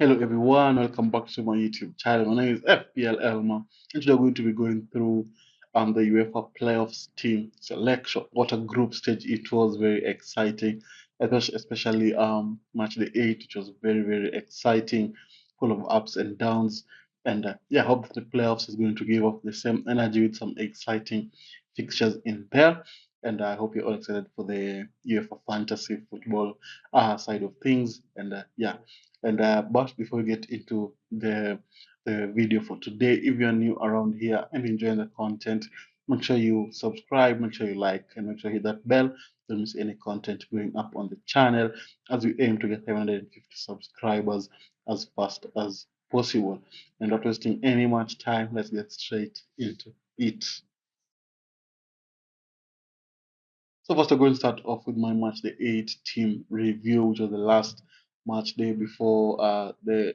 Hello everyone, welcome back to my YouTube channel. My name is FPLElmer, and today we're going to be going through the UEFA playoffs team selection. What a group stage it was, very exciting, especially match day 8, which was very exciting, full of ups and downs. And yeah, I hope that the playoffs is going to give off the same energy with some exciting fixtures in there. And I hope you're all excited for the UEFA fantasy football side of things. And yeah. And but before we get into the video for today, if you're new around here and enjoying the content, make sure you subscribe, make sure you like, and make sure you hit that bell. Don't miss any content going up on the channel as we aim to get 750 subscribers as fast as possible. And not wasting any much time, let's get straight into it. So first, I'm going to start off with my match day 8 team review, which was the last match day before the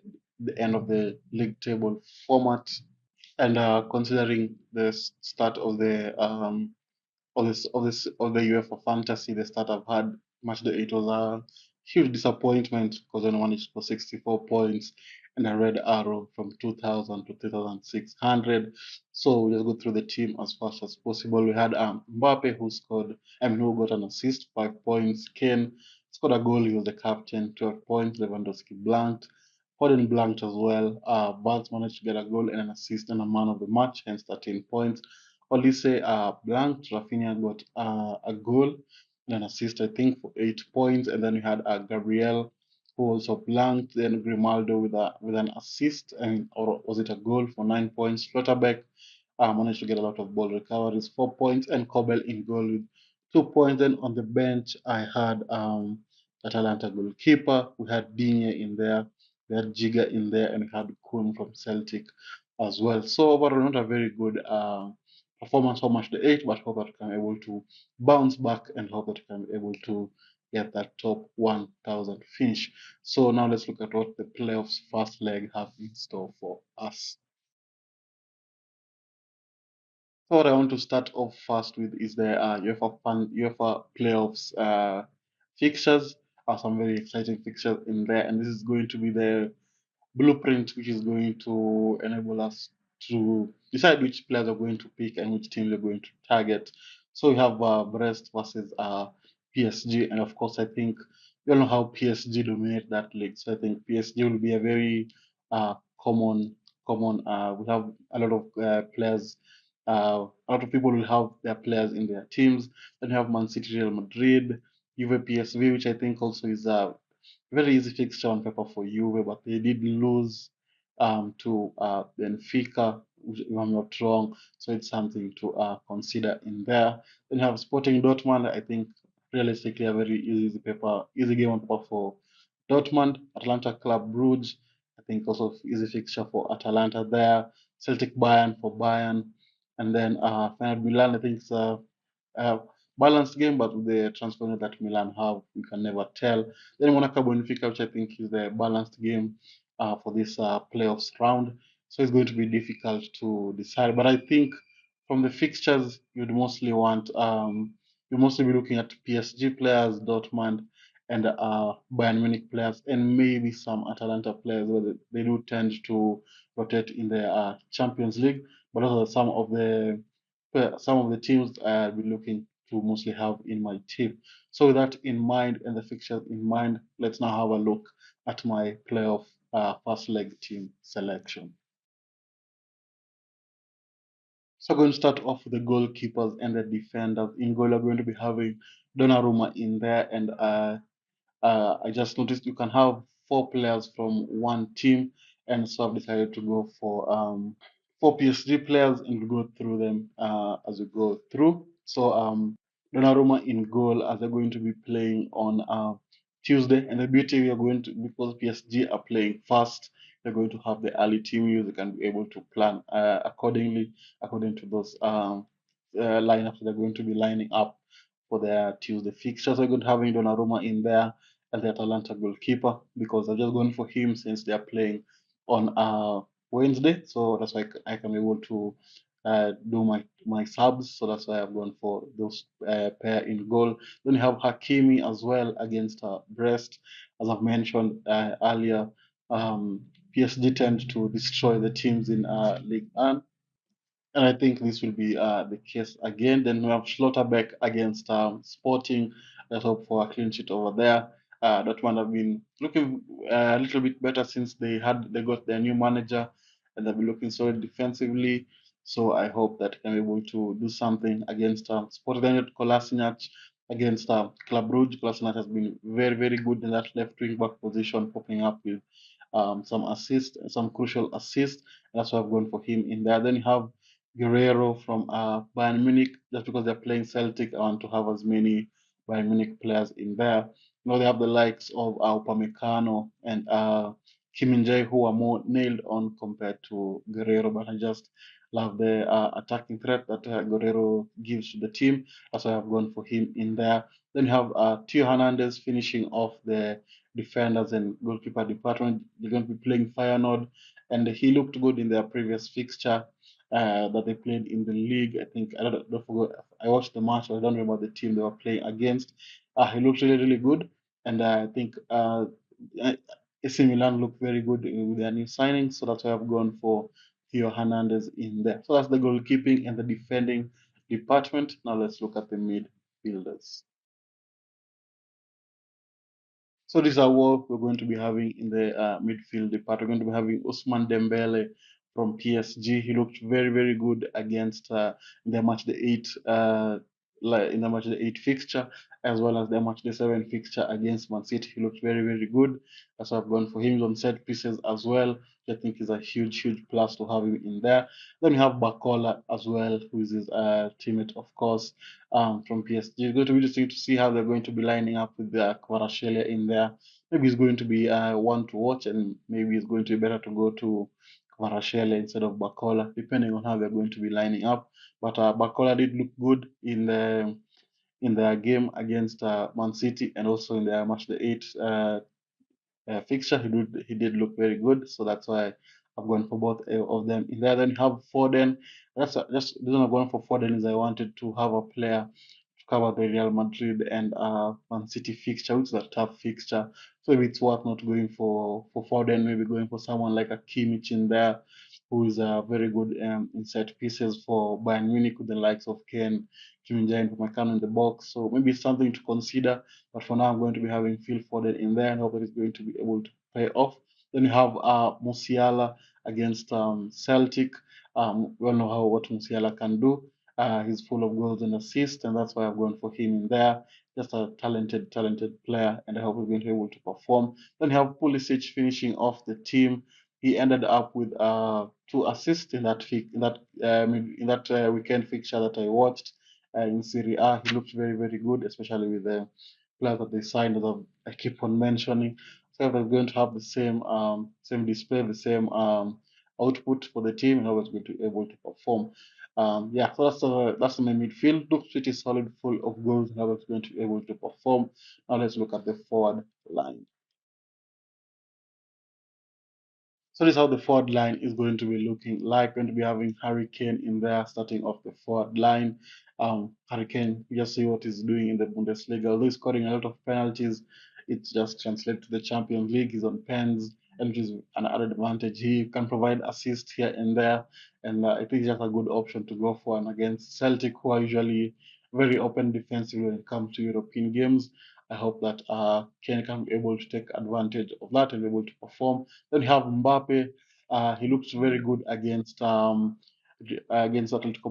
end of the league table format. And considering the start of the UEFA fantasy, the start I've had match day 8 was a huge disappointment because I managed for 64 points and a red arrow from 2000 to 2600. So we'll just go through the team as fast as possible. We had Mbappe who got an assist, 5 points. Kane scored a goal, he was the captain, 12 points. Lewandowski blanked. Foden blanked as well. Barnes managed to get a goal and an assist and a man of the match, hence 13 points. Olise blanked. Rafinha got a goal and an assist, I think, for 8 points. And then we had Gabriel who also blanked. Then Grimaldo with an assist, and or was it a goal for 9 points? Schlotterbeck managed to get a lot of ball recoveries, 4 points, and Kobel in goal with 2 points. Then on the bench, I had Atalanta goalkeeper. We had Digne in there. We had Giga in there, and we had Kuhn from Celtic as well. So overall, not a very good performance for match day 8, but hope that we can be able to bounce back and hope that we can be able to get that top 1,000 finish. So now let's look at what the playoffs first leg have in store for us. So what I want to start off first with is the UEFA playoffs fixtures. Some very exciting fixtures in there, and this is going to be the blueprint which is going to enable us to decide which players are going to pick and which teams are going to target. So we have Brest versus PSG, and of course, I think we all know how PSG dominate that league. So I think PSG will be a very common. We have a lot of players. A lot of people will have their players in their teams. Then you have Man City, Real Madrid, Juve, PSV, which I think also is a very easy fixture on paper for Juve, but they did lose to Benfica, if I'm not wrong. So it's something to consider in there. Then you have Sporting Dortmund. I think realistically a very easy game on paper for Dortmund. Atlanta Club Brugge. I think also easy fixture for Atalanta there. Celtic Bayern for Bayern, and then Feyenoord Milan. I think it's a balanced game, but with the transfer that Milan have, we can never tell. Then Monaco Benfica, which I think is the balanced game for this playoffs round. So it's going to be difficult to decide. But I think from the fixtures, you mostly be looking at PSG players, Dortmund, and Bayern Munich players, and maybe some Atalanta players, where they do tend to rotate in the Champions League. But also some of the teams I'll be looking to mostly have in my team. So with that in mind and the fixtures in mind, let's now have a look at my playoff first leg team selection. So I'm going to start off with the goalkeepers and the defenders. In goal, I'm going to be having Donnarumma in there, and I just noticed you can have 4 players from one team, and so I've decided to go for 4 PSG players and we'll go through them as we go through. So Donnarumma in goal as they're going to be playing on Tuesday, and the beauty we are going to, because PSG are playing fast, they're going to have the early team music and be able to plan accordingly according to those lineups they're going to be lining up for their Tuesday fixtures. I'm going to having Donnarumma in there as the Atalanta goalkeeper because I've just gone for him since they're playing on Wednesday. So that's why I can be able to do my subs. So that's why I've gone for those pair in goal. Then you have Hakimi as well against Brest, as I've mentioned earlier. PSG tend to destroy the teams in League One, and I think this will be the case again. Then we have Schlotterbeck against Sporting. Let's hope for a clean sheet over there. That one have been looking a little bit better since they got their new manager, and they've been looking solid defensively. So I hope that can be able to do something against Sporting. Then you have Kolasinac against Club Brugge. Kolasinac has been very good in that left wing back position, popping up with some assists, some crucial assists. And that's why I've gone for him in there. Then you have Guerrero from Bayern Munich, just because they're playing Celtic, I want to have as many Bayern Munich players in there. You know, they have the likes of Upamecano and Kim Min-jae, who are more nailed on compared to Guerrero, but I just love the attacking threat that Guerrero gives to the team. That's why I've gone for him in there. Then you have Tio Hernandez finishing off the defenders and goalkeeper department. They're going to be playing Feyenoord, and he looked good in their previous fixture that they played in the league. I think don't forget, I watched the match. I don't remember the team they were playing against. He looked really good, and I think AC Milan looked very good with their new signings. So that's why I've gone for Theo Hernandez in there. So that's the goalkeeping and the defending department. Now let's look at the midfielders. So these are what we're going to be having in the midfield department. We're going to be having Usman Dembele from PSG. He looked very good against the match the eight in the match the eight fixture, as well as the match the seven fixture against Man City. He looked very good. That's why I've gone for him. He's on set pieces as well. I think is a huge plus to have him in there. Then we have Bakola as well, who is his teammate, of course, from PSG. It's going to be interesting to see how they're going to be lining up with the Kvaratskhelia in there. Maybe it's going to be one to watch, and maybe it's going to be better to go to Kvaratskhelia instead of Bakola, depending on how they're going to be lining up. But Bakola did look good in their game against Man City, and also in their match the eight fixture. He did look very good, so that's why I've gone for both of them. In there, then you have Foden. Just the reason I'm going for Foden is I wanted to have a player to cover the Real Madrid and Man City fixture, which is a tough fixture. So maybe it's worth not going for Foden, maybe going for someone like a Kimmich in there, who is very good in set pieces for Bayern Munich with the likes of Kane, Kim Min-jae, and Upamecano in the box. So maybe it's something to consider. But for now, I'm going to be having Phil Foden in there and hope that he's going to be able to pay off. Then you have Musiala against Celtic. We all know what Musiala can do. He's full of goals and assists, and that's why I've gone for him in there. Just a talented player, and I hope he's going to be able to perform. Then you have Pulisic finishing off the team. He ended up with two assists in that weekend fixture that I watched in Serie A. He looked very good, especially with the players that they signed that I keep on mentioning. So they're going to have the same display, the same output for the team, and always going to be able to perform. Yeah, so that's my midfield. Looks pretty solid, full of goals, and always going to be able to perform. Now let's look at the forward line. So this is how the forward line is going to be looking like. Going to be having Harry Kane in there, starting off the forward line. Harry Kane, you just see what he's doing in the Bundesliga. Although he's scoring a lot of penalties, it just translates to the Champions League. He's on pens, and it is an added advantage. He can provide assists here and there, and I think he's just a good option to go for. And against Celtic, who are usually very open defensively when it comes to European games, I hope that Kane can be able to take advantage of that and be able to perform. Then you have Mbappe. He looks very good against Atletico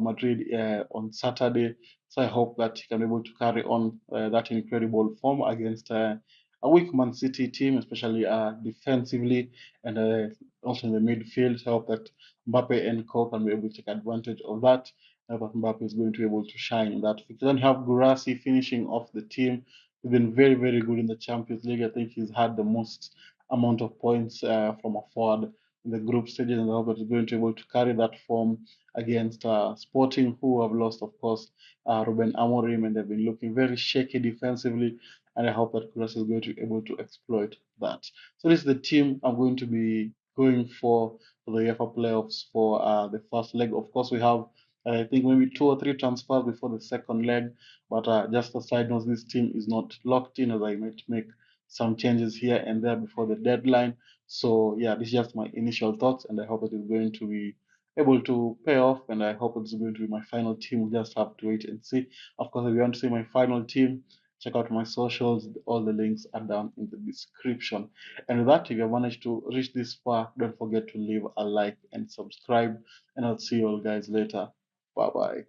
Madrid on Saturday. So I hope that he can be able to carry on that incredible form against a weak Man City team, especially defensively and also in the midfield. So I hope that Mbappe and Co can be able to take advantage of that. But Mbappe is going to be able to shine in that fixture. Then you have Gurasi finishing off the team. He's been very good in the Champions League. I think he's had the most amount of points from a forward in the group stages, and I hope that he's going to be able to carry that form against Sporting, who have lost, of course, Ruben Amorim, and they've been looking very shaky defensively. And I hope that Kuras is going to be able to exploit that. So this is the team I'm going to be going for the UEFA playoffs for the first leg. Of course, we have I think maybe two or three transfers before the second leg. But just a side note, this team is not locked in, as I might make some changes here and there before the deadline. So yeah, this is just my initial thoughts, and I hope it is going to be able to pay off, and I hope it's going to be my final team. We'll just have to wait and see. Of course, if you want to see my final team, check out my socials. All the links are down in the description. And with that, if you have managed to reach this far, don't forget to leave a like and subscribe. And I'll see you all guys later. Bye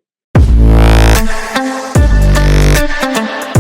bye.